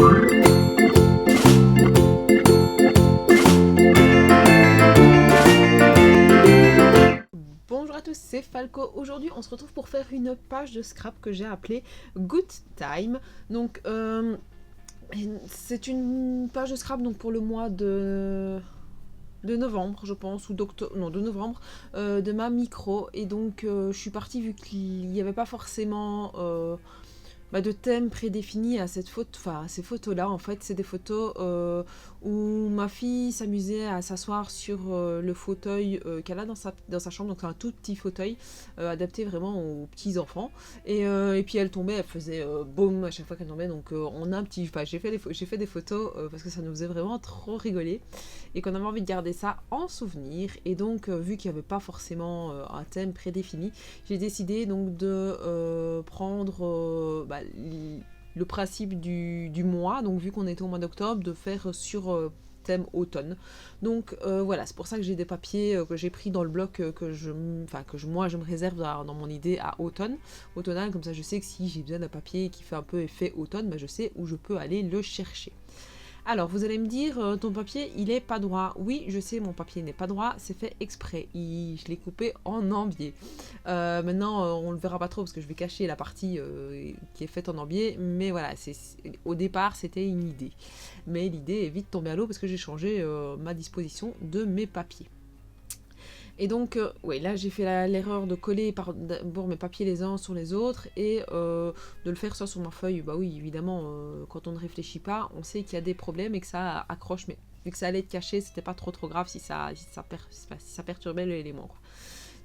Bonjour à tous, c'est Falco. Aujourd'hui, on se retrouve pour faire une page de scrap que j'ai appelée Good Time. Donc, c'est une page de scrap donc pour le mois de novembre, je pense, ou d'octobre, non, de novembre, de ma micro. Et donc, je suis partie vu qu'il n'y avait pas forcément de thème prédéfini à cette photo, enfin, à ces photos-là. En fait, c'est des photos où ma fille s'amusait à s'asseoir sur le fauteuil qu'elle a dans sa chambre, donc c'est un tout petit fauteuil adapté vraiment aux petits enfants. Et puis elle tombait, elle faisait boum à chaque fois qu'elle tombait. Donc on a un petit, enfin, j'ai fait des photos parce que ça nous faisait vraiment trop rigoler et qu'on avait envie de garder ça en souvenir. Et donc vu qu'il n'y avait pas forcément un thème prédéfini, j'ai décidé donc de prendre le principe du mois, donc vu qu'on était au mois d'octobre, de faire sur thème automne. Donc voilà, c'est pour ça que j'ai des papiers que j'ai pris dans le bloc moi je me réserve dans mon idée à automnal, comme ça je sais que si j'ai besoin d'un papier qui fait un peu effet automne, je sais où je peux aller le chercher. Alors, vous allez me dire, ton papier, il est pas droit. Oui, je sais, mon papier n'est pas droit, c'est fait exprès. Je l'ai coupé en ambier. Maintenant, on le verra pas trop parce que je vais cacher la partie qui est faite en ambier. Mais voilà, au départ, c'était une idée. Mais l'idée est vite tombée à l'eau parce que j'ai changé ma disposition de mes papiers. Et donc, là j'ai fait l'erreur de coller d'abord mes papiers les uns sur les autres et de le faire soit sur ma feuille. Bah oui, évidemment, quand on ne réfléchit pas, on sait qu'il y a des problèmes et que ça accroche, mais vu que ça allait être caché, c'était pas trop grave si ça perturbait l'élément.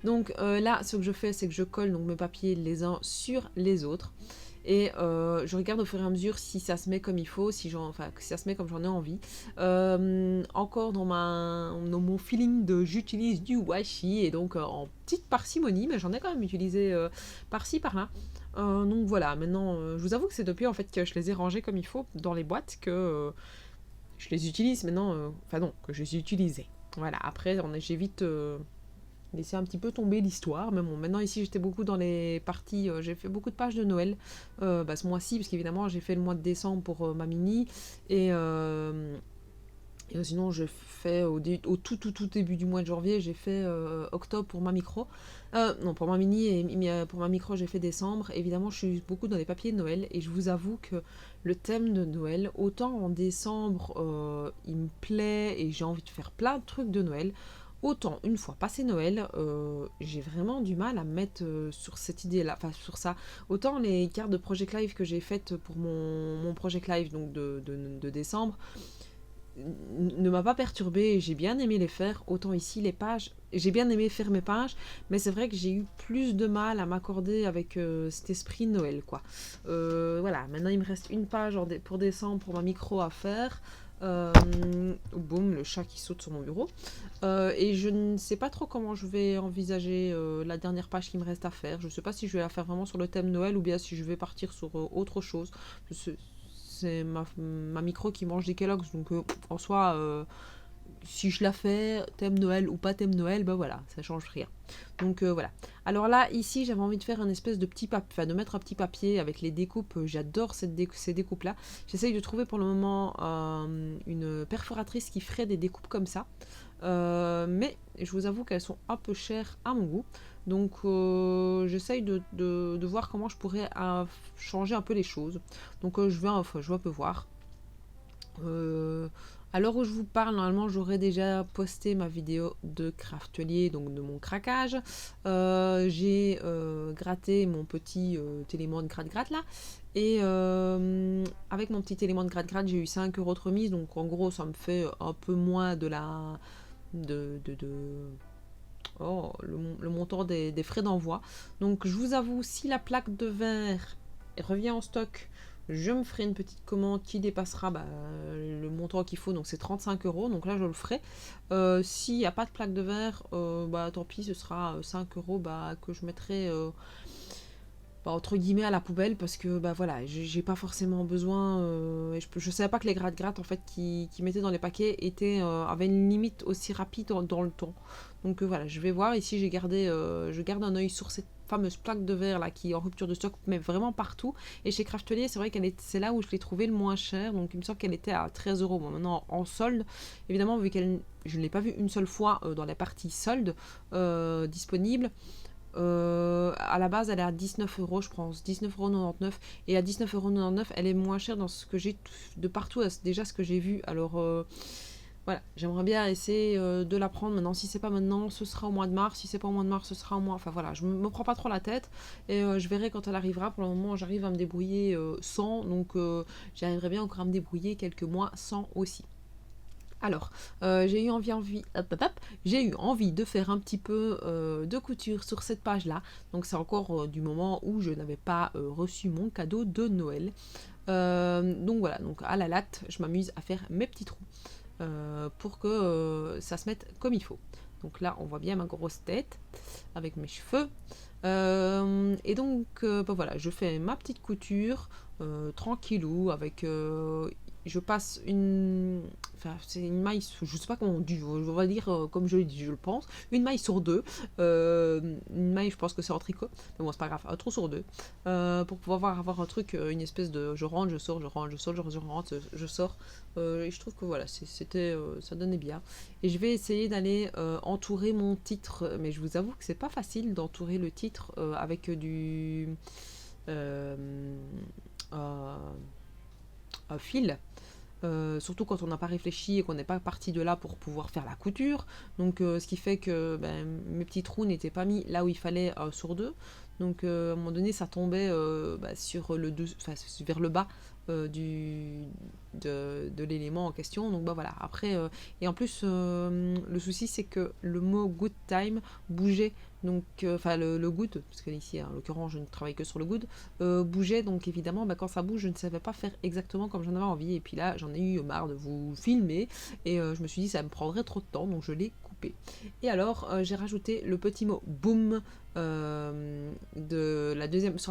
Donc là, ce que je fais, c'est que je colle donc mes papiers les uns sur les autres. Et je regarde au fur et à mesure si ça se met comme il faut, si ça se met comme j'en ai envie. Encore dans mon feeling j'utilise du washi, et donc en petite parcimonie, mais j'en ai quand même utilisé par-ci par-là. Donc voilà, maintenant je vous avoue que c'est depuis en fait que je les ai rangés comme il faut dans les boîtes que je les utilise maintenant, que je les ai utilisés. Voilà, après j'ai vite laisser un petit peu tomber l'histoire, mais bon, maintenant ici j'étais beaucoup dans les parties, j'ai fait beaucoup de pages de Noël ce mois-ci, parce qu'évidemment j'ai fait le mois de décembre pour ma mini, et sinon je fais au tout début du mois de janvier, j'ai fait octobre pour ma micro, non pour ma mini, et pour ma micro j'ai fait décembre. Évidemment je suis beaucoup dans les papiers de Noël, et je vous avoue que le thème de Noël, autant en décembre il me plaît et j'ai envie de faire plein de trucs de Noël, autant une fois passé Noël, j'ai vraiment du mal à me mettre sur cette idée-là, enfin sur ça. Autant les cartes de Project Live que j'ai faites pour mon Project Live donc de décembre ne m'a pas perturbée, j'ai bien aimé les faire. Autant ici les pages, j'ai bien aimé faire mes pages, mais c'est vrai que j'ai eu plus de mal à m'accorder avec cet esprit Noël, quoi. Voilà, maintenant il me reste une page pour décembre pour ma micro à faire. Boum, le chat qui saute sur mon bureau. Et je ne sais pas trop comment je vais envisager la dernière page qui me reste à faire. Je ne sais pas si je vais la faire vraiment sur le thème Noël ou bien si je vais partir sur autre chose. C'est ma micro qui mange des Kellogg's, donc en soi, si je la fais, thème Noël ou pas thème Noël, voilà, ça change rien. Donc voilà. Alors là, ici, j'avais envie de faire un espèce de petit papier, enfin de mettre un petit papier avec les découpes. J'adore ces découpes-là. J'essaye de trouver pour le moment une perforatrice qui ferait des découpes comme ça. Mais je vous avoue qu'elles sont un peu chères à mon goût. Donc j'essaye de voir comment je pourrais changer un peu les choses. Donc je vais un peu voir. À l'heure où je vous parle, normalement j'aurais déjà posté ma vidéo de craftelier, donc de mon craquage. J'ai gratté mon petit élément de gratte-gratte là. Et avec mon petit élément de gratte-gratte, j'ai eu 5 € de remise. Donc en gros, ça me fait un peu moins de la... le montant des frais d'envoi. Donc je vous avoue, si la plaque de verre revient en stock, je me ferai une petite commande qui dépassera le montant qu'il faut, donc c'est 35 €, donc là je le ferai. S'il n'y a pas de plaque de verre, tant pis, ce sera 5 € que je mettrai entre guillemets à la poubelle parce que bah voilà, j'ai pas forcément besoin, et je savais pas que les gratte-gratte en fait qui mettaient dans les paquets avaient une limite aussi rapide dans le temps. Donc voilà, je vais voir ici, je garde un œil sur cette fameuse plaque de verre là qui est en rupture de stock, mais vraiment partout. Et chez Craftelier, c'est vrai c'est là où je l'ai trouvé le moins cher, donc il me semble qu'elle était à 13 €. Bon, maintenant en solde, évidemment, vu qu'elle je ne l'ai pas vue une seule fois dans la partie solde disponible. À la base, elle est à 19 €, je pense, 19,99 €. Et à 19,99 €, elle est moins chère dans ce que j'ai de partout, déjà ce que j'ai vu. Alors voilà, j'aimerais bien essayer de la prendre maintenant. Si c'est pas maintenant, ce sera au mois de mars. Si c'est pas au mois de mars, ce sera au mois. Enfin voilà, je me prends pas trop la tête et je verrai quand elle arrivera. Pour le moment, j'arrive à me débrouiller sans, donc j'arriverai bien encore à me débrouiller quelques mois sans aussi. Alors, j'ai eu j'ai eu envie de faire un petit peu de couture sur cette page-là. Donc, c'est encore du moment où je n'avais pas reçu mon cadeau de Noël. Donc voilà, donc à la latte, je m'amuse à faire mes petits trous pour que ça se mette comme il faut. Donc là, on voit bien ma grosse tête avec mes cheveux. Et donc, bah voilà, je fais ma petite couture tranquillou avec je passe enfin c'est une maille, je sais pas comment on dit, on va dire comme je le dis, je le pense, une maille sur deux, une maille, je pense que c'est en tricot, mais bon c'est pas grave, un trou sur deux, pour pouvoir avoir un truc, une espèce de je rentre, je sors, je rentre, je sors, je rentre, je sors, et je trouve que voilà, ça donnait bien, et je vais essayer d'aller entourer mon titre, mais je vous avoue que c'est pas facile d'entourer le titre avec du euh, euh, fil. Surtout quand on n'a pas réfléchi et qu'on n'est pas parti de là pour pouvoir faire la couture. Donc ce qui fait que mes petits trous n'étaient pas mis là où il fallait sur deux. Donc à un moment donné ça tombait sur vers le bas de l'élément en question. Donc bah voilà, après et en plus le souci c'est que le mot good time bougeait. Donc enfin le good, parce que ici en l'occurrence je ne travaille que sur le good, bougeait, donc évidemment quand ça bouge je ne savais pas faire exactement comme j'en avais envie, et puis là j'en ai eu marre de vous filmer et je me suis dit ça me prendrait trop de temps, donc je l'ai coupé. Et alors j'ai rajouté le petit mot boom sur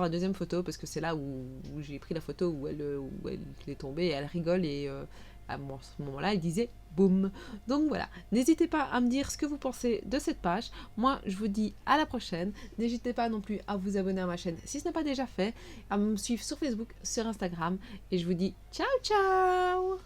la deuxième photo, parce que c'est là où j'ai pris la photo où elle est tombée et elle rigole, et à ce moment-là elle disait boum. Donc voilà, n'hésitez pas à me dire ce que vous pensez de cette page. Moi je vous dis à la prochaine. N'hésitez pas non plus à vous abonner à ma chaîne si ce n'est pas déjà fait, à me suivre sur Facebook, sur Instagram, et je vous dis ciao ciao.